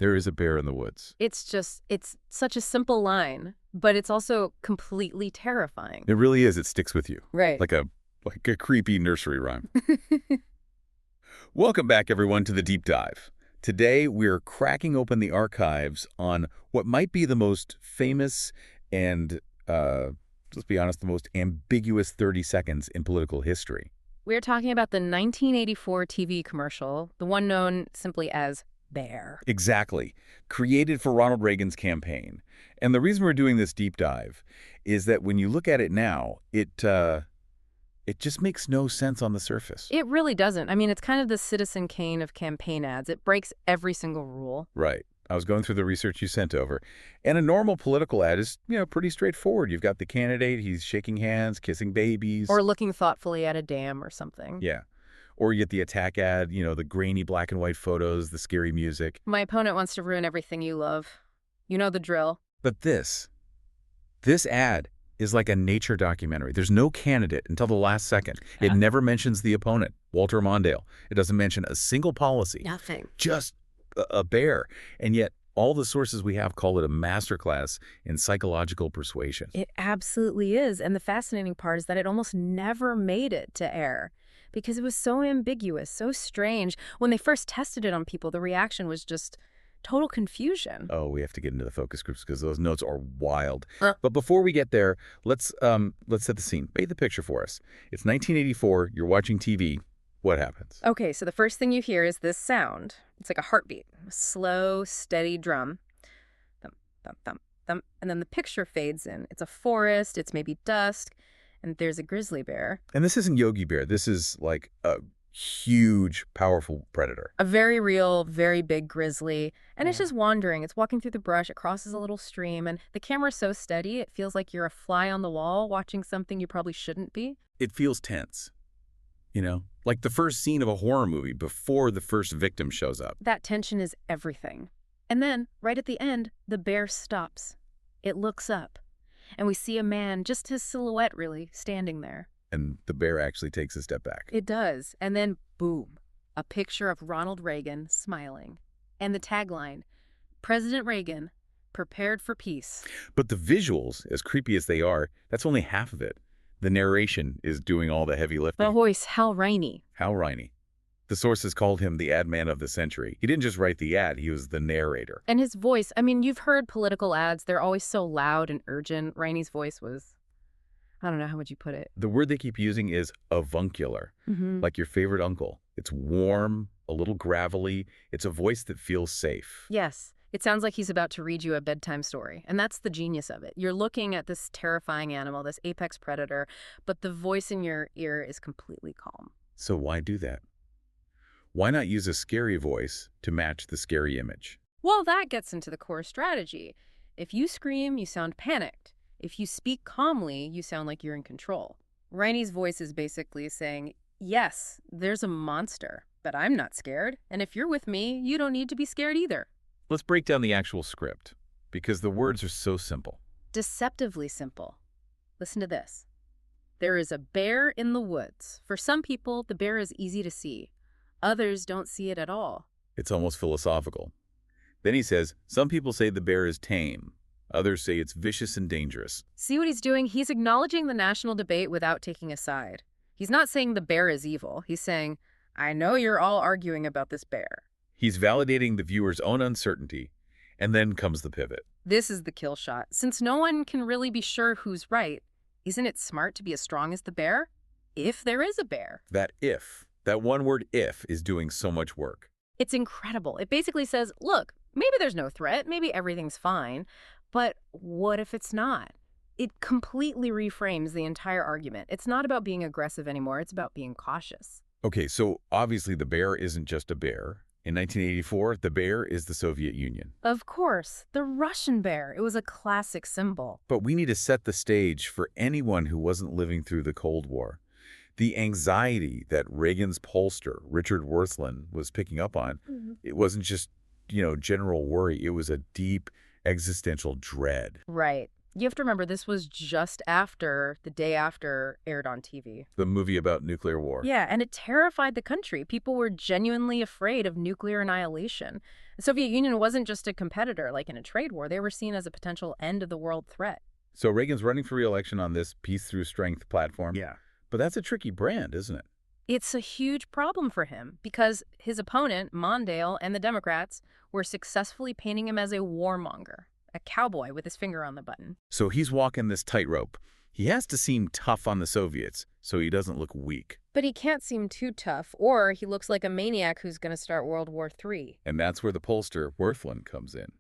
There is a bear in the woods. It's such a simple line, but it's also completely terrifying. It really is. It sticks with you. Right. Like a creepy nursery rhyme. Welcome back, everyone, to the Deep Dive. Today, we're cracking open the archives on what might be the most famous and, let's be honest, the most ambiguous 30 seconds in political history. We're talking about the 1984 TV commercial, the one known simply as Bear. Exactly. Created for Ronald Reagan's campaign. And the reason we're doing this deep dive is that when you look at it now, it just makes no sense on the surface. It really doesn't. I mean, it's kind of the Citizen Kane of campaign ads. It breaks every single rule. Right. I was going through the research you sent over. And a normal political ad is, pretty straightforward. You've got the candidate, he's shaking hands, kissing babies. Or looking thoughtfully at a dam or something. Yeah. Or you get the attack ad, the grainy black and white photos, the scary music. My opponent wants to ruin everything you love. You know the drill. But this ad is like a nature documentary. There's no candidate until the last second. It never mentions the opponent, Walter Mondale. It doesn't mention a single policy. Nothing. Just a bear. And yet all the sources we have call it a masterclass in psychological persuasion. It absolutely is. And the fascinating part is that it almost never made it to air because it was so ambiguous, so strange. When they first tested it on people, the reaction was just total confusion. Oh, we have to get into the focus groups because those notes are wild. But before we get there, let's set the scene. Paint the picture for us. It's 1984. You're watching TV. What happens? Okay, so the first thing you hear is this sound. It's like a heartbeat, a slow, steady drum. Thump, thump, thump, thump. And then the picture fades in. It's a forest. It's maybe dusk. And there's a grizzly bear. And this isn't Yogi Bear. This is like a huge, powerful predator. A very real, very big grizzly. And it's just wandering. It's walking through the brush. It crosses a little stream. And the camera's so steady, it feels like you're a fly on the wall watching something you probably shouldn't be. It feels tense. Like the first scene of a horror movie before the first victim shows up. That tension is everything. And then, right at the end, the bear stops. It looks up. And we see a man, just his silhouette really, standing there. And the bear actually takes a step back. It does. And then, boom, a picture of Ronald Reagan smiling. And the tagline, President Reagan, prepared for peace. But the visuals, as creepy as they are, that's only half of it. The narration is doing all the heavy lifting. The voice, Hal Riney. Hal Riney. The sources called him the ad man of the century. He didn't just write the ad, he was the narrator. And his voice, I mean, you've heard political ads. They're always so loud and urgent. Riney's voice was, I don't know, how would you put it? The word they keep using is avuncular, like your favorite uncle. It's warm, a little gravelly. It's a voice that feels safe. Yes. It sounds like he's about to read you a bedtime story. And that's the genius of it. You're looking at this terrifying animal, this apex predator, but the voice in your ear is completely calm. So why do that? Why not use a scary voice to match the scary image? Well, that gets into the core strategy. If you scream, you sound panicked. If you speak calmly, you sound like you're in control. Riney's voice is basically saying, yes, there's a monster, but I'm not scared. And if you're with me, you don't need to be scared either. Let's break down the actual script, because the words are so simple. Deceptively simple. Listen to this. There is a bear in the woods. For some people, the bear is easy to see. Others don't see it at all. It's almost philosophical. Then he says, some people say the bear is tame. Others say it's vicious and dangerous. See what he's doing? He's acknowledging the national debate without taking a side. He's not saying the bear is evil. He's saying, I know you're all arguing about this bear. He's validating the viewer's own uncertainty, and then comes the pivot. This is the kill shot. Since no one can really be sure who's right, isn't it smart to be as strong as the bear? If there is a bear. That one word if, is doing so much work. It's incredible. It basically says, look, maybe there's no threat, maybe everything's fine, but what if it's not? It completely reframes the entire argument. It's not about being aggressive anymore, it's about being cautious. Okay, so obviously the bear isn't just a bear. In 1984, the bear is the Soviet Union. Of course, the Russian bear. It was a classic symbol. But we need to set the stage for anyone who wasn't living through the Cold War. The anxiety that Reagan's pollster, Richard Worthland, was picking up on, it wasn't just, general worry. It was a deep existential dread. Right. You have to remember, this was just after, the day after, aired on TV. The movie about nuclear war. Yeah, and it terrified the country. People were genuinely afraid of nuclear annihilation. The Soviet Union wasn't just a competitor, like in a trade war. They were seen as a potential end-of-the-world threat. So Reagan's running for re-election on this peace through strength platform. Yeah. But that's a tricky brand, isn't it? It's a huge problem for him because his opponent, Mondale, and the Democrats were successfully painting him as a warmonger, a cowboy with his finger on the button. So he's walking this tightrope. He has to seem tough on the Soviets so he doesn't look weak. But he can't seem too tough, or he looks like a maniac who's going to start World War III. And that's where the pollster, Worthland, comes in.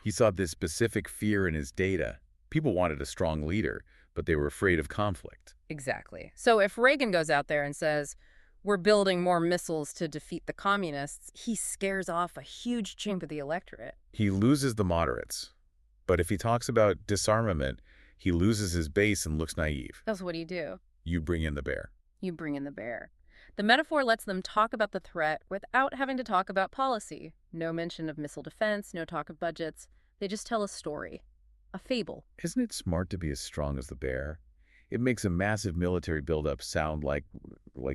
He saw this specific fear in his data. People wanted a strong leader, but they were afraid of conflict. Exactly. So if Reagan goes out there and says, we're building more missiles to defeat the communists, he scares off a huge chunk of the electorate. He loses the moderates. But if he talks about disarmament, he loses his base and looks naive. That's what do you do? You bring in the bear. You bring in the bear. The metaphor lets them talk about the threat without having to talk about policy. No mention of missile defense, no talk of budgets. They just tell a story. A fable. Isn't it smart to be as strong as the bear? It makes a massive military buildup sound like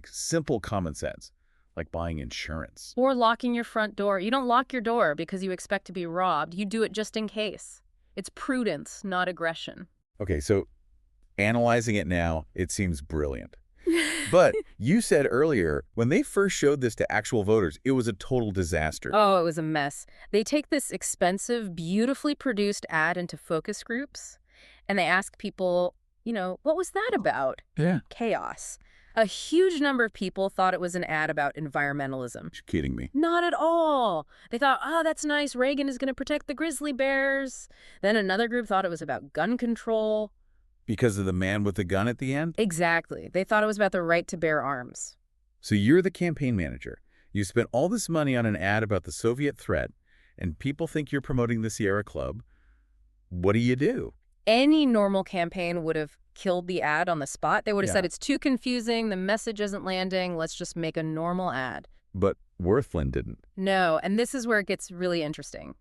simple common sense, like buying insurance. Or locking your front door. You don't lock your door because you expect to be robbed. You do it just in case. It's prudence, not aggression. Okay, so analyzing it now, it seems brilliant. But you said earlier, when they first showed this to actual voters, it was a total disaster. Oh, it was a mess. They take this expensive, beautifully produced ad into focus groups, and they ask people, what was that about? Yeah. Chaos. A huge number of people thought it was an ad about environmentalism. You're kidding me. Not at all. They thought, that's nice. Reagan is going to protect the grizzly bears. Then another group thought it was about gun control. Because of the man with the gun at the end? Exactly. They thought it was about the right to bear arms. So you're the campaign manager. You spent all this money on an ad about the Soviet threat, and people think you're promoting the Sierra Club. What do? Any normal campaign would have killed the ad on the spot. They would have said, it's too confusing, the message isn't landing, let's just make a normal ad. But Worthland didn't. No, and this is where it gets really interesting.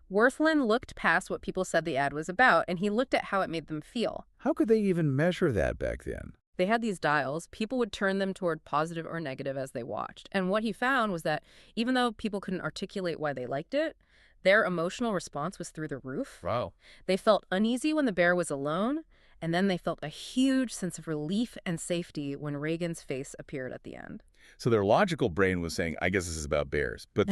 Worthland looked past what people said the ad was about, and he looked at how it made them feel. How could they even measure that back then? They had these dials. People would turn them toward positive or negative as they watched. And what he found was that even though people couldn't articulate why they liked it, their emotional response was through the roof. Wow. They felt uneasy when the bear was alone, and then they felt a huge sense of relief and safety when Reagan's face appeared at the end. So their logical brain was saying, I guess this is about bears. But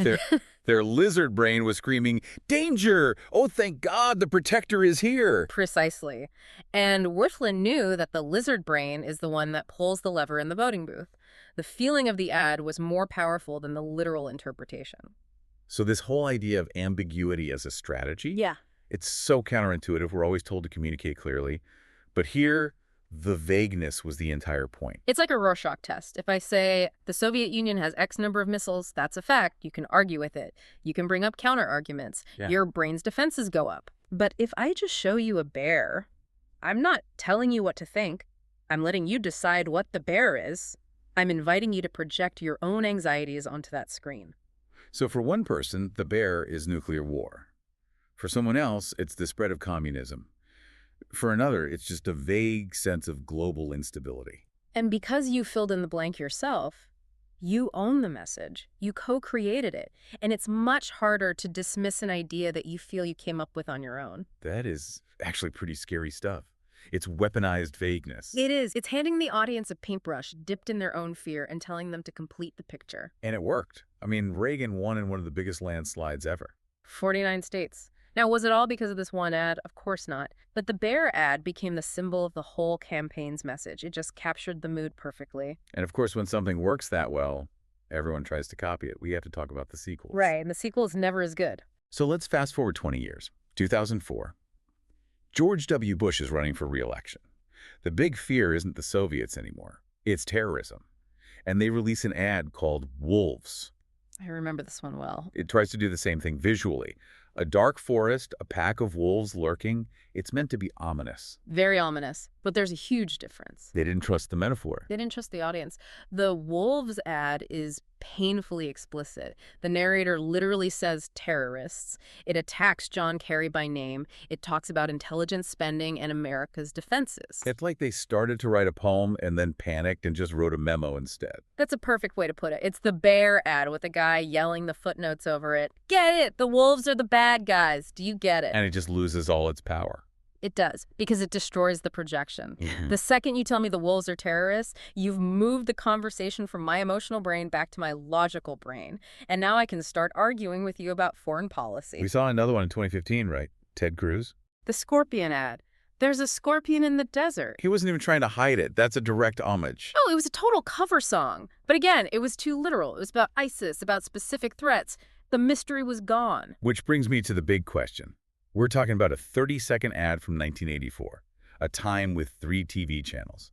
their lizard brain was screaming, danger! Oh, thank God, the protector is here. Precisely. And Worthland knew that the lizard brain is the one that pulls the lever in the voting booth. The feeling of the ad was more powerful than the literal interpretation. So this whole idea of ambiguity as a strategy? Yeah. It's so counterintuitive. We're always told to communicate clearly. But here, the vagueness was the entire point. It's like a Rorschach test. If I say the Soviet Union has X number of missiles, that's a fact. You can argue with it. You can bring up counter-arguments. Yeah. Your brain's defenses go up. But if I just show you a bear, I'm not telling you what to think. I'm letting you decide what the bear is. I'm inviting you to project your own anxieties onto that screen. So for one person, the bear is nuclear war. For someone else, it's the spread of communism. For another, it's just a vague sense of global instability. And because you filled in the blank yourself, you own the message. You co-created it. And it's much harder to dismiss an idea that you feel you came up with on your own. That is actually pretty scary stuff. It's weaponized vagueness. It is. It's handing the audience a paintbrush dipped in their own fear and telling them to complete the picture. And it worked. I mean, Reagan won in one of the biggest landslides ever. 49 states. Now, was it all because of this one ad? Of course not. But the bear ad became the symbol of the whole campaign's message. It just captured the mood perfectly. And of course, when something works that well, everyone tries to copy it. We have to talk about the sequels. Right, and the sequel is never as good. So let's fast forward 20 years. 2004. George W. Bush is running for re-election. The big fear isn't the Soviets anymore. It's terrorism. And they release an ad called Wolves. I remember this one well. It tries to do the same thing visually. A dark forest, a pack of wolves lurking. It's meant to be ominous. Very ominous. But there's a huge difference. They didn't trust the metaphor. They didn't trust the audience. The wolves ad is painfully explicit. The narrator literally says terrorists. It attacks John Kerry by name. It talks about intelligence spending and America's defenses. It's like they started to write a poem and then panicked and just wrote a memo instead. That's a perfect way to put it. It's the Bear ad with a guy yelling the footnotes over it. Get it! The wolves are the bad guys. Do you get it? And it just loses all its power. It does, because it destroys the projection. The second you tell me the wolves are terrorists, you've moved the conversation from my emotional brain back to my logical brain. And now I can start arguing with you about foreign policy. We saw another one in 2015, right? Ted Cruz? The scorpion ad. There's a scorpion in the desert. He wasn't even trying to hide it. That's a direct homage. Oh, it was a total cover song. But again, it was too literal. It was about ISIS, about specific threats. The mystery was gone. Which brings me to the big question. We're talking about a 30-second ad from 1984, a time with 3 TV channels.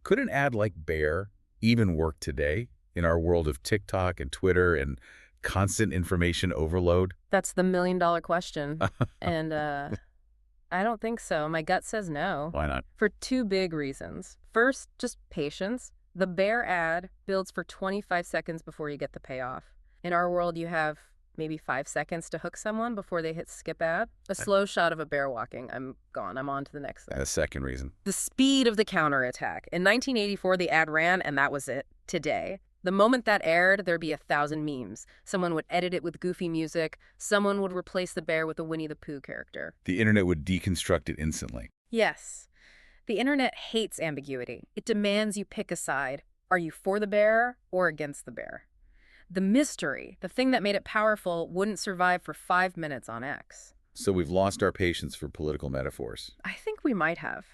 Could an ad like Bear even work today in our world of TikTok and Twitter and constant information overload? That's the million-dollar question. And I don't think so. My gut says no. Why not? For 2 big reasons. First, just patience. The Bear ad builds for 25 seconds before you get the payoff. In our world, you have maybe 5 seconds to hook someone before they hit skip ad. A slow shot of a bear walking. I'm gone. I'm on to the next thing. A second reason. The speed of the counterattack. In 1984, the ad ran, and that was it. Today, the moment that aired, there'd be 1,000 memes. Someone would edit it with goofy music. Someone would replace the bear with a Winnie the Pooh character. The internet would deconstruct it instantly. Yes. The internet hates ambiguity. It demands you pick a side. Are you for the bear or against the bear? The mystery, the thing that made it powerful, wouldn't survive for 5 minutes on X. So we've lost our patience for political metaphors. I think we might have.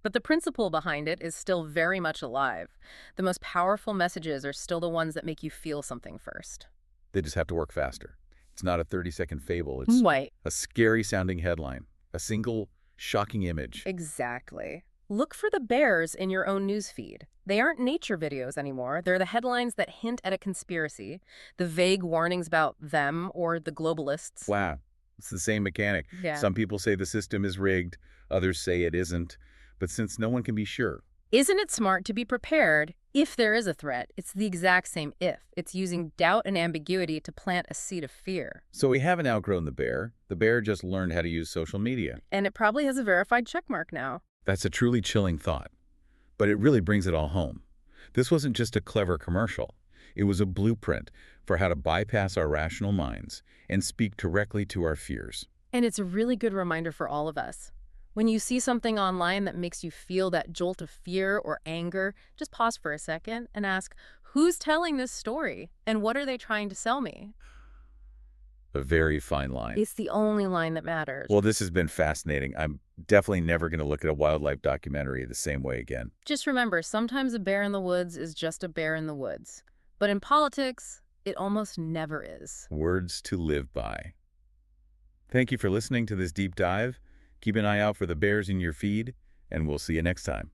But the principle behind it is still very much alive. The most powerful messages are still the ones that make you feel something first. They just have to work faster. It's not a 30-second fable. It's a scary-sounding headline, a single, shocking image. Exactly. Look for the bears in your own newsfeed. They aren't nature videos anymore. They're the headlines that hint at a conspiracy, the vague warnings about them or the globalists. Wow. It's the same mechanic. Yeah. Some people say the system is rigged. Others say it isn't. But since no one can be sure. Isn't it smart to be prepared if there is a threat? It's the exact same if. It's using doubt and ambiguity to plant a seed of fear. So we haven't outgrown the bear. The bear just learned how to use social media. And it probably has a verified checkmark now. That's a truly chilling thought. But it really brings it all home. This wasn't just a clever commercial. It was a blueprint for how to bypass our rational minds and speak directly to our fears. And it's a really good reminder for all of us. When you see something online that makes you feel that jolt of fear or anger, just pause for a second and ask, who's telling this story? And what are they trying to sell me? A very fine line. It's the only line that matters. Well, this has been fascinating. I'm definitely never going to look at a wildlife documentary the same way again. Just remember, sometimes a bear in the woods is just a bear in the woods. But in politics, it almost never is. Words to live by. Thank you for listening to this deep dive. Keep an eye out for the bears in your feed, and we'll see you next time.